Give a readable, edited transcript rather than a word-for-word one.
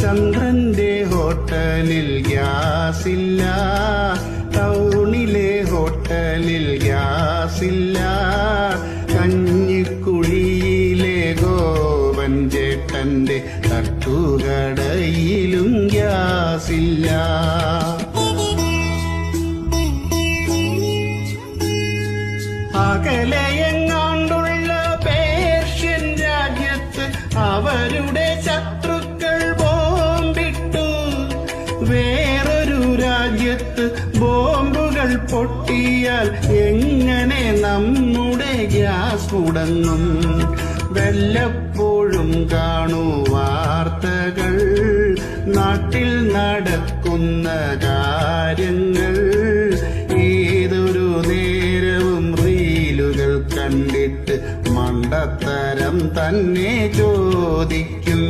ചന്ദ്രന്റെ ഹോട്ടലിൽ ഗ്യാസില്ല, ടൗണിലെ ഹോട്ടലിൽ ഗ്യാസില്ല, കഞ്ഞിക്കുഴിയിലെ ഗോപൻ ചേട്ടന്റെ തട്ടുകടയിലും ഗ്യാസില്ല. അകലെയെങ്ങാണ്ടുള്ള പേർഷ്യൻ രാജ്യത്ത് അവരുടെ ശത്രുക്കൾ ബോംബിട്ടു. വേറൊരു രാജ്യത്ത് ബോംബുകൾ പൊട്ടിയാൽ എങ്ങനെ നമ്മുടെ ഗ്യാസ് മുടങ്ങും? വല്ലപ്പോഴും കാണൂ വാർത്തകൾ, നാട്ടിൽ നടക്കുന്ന കാര്യങ്ങൾ. ഏതൊരു നേരവും റീലുകൾ കണ്ടിട്ട് മണ്ടത്തരം തന്നെ ചോദിക്കും.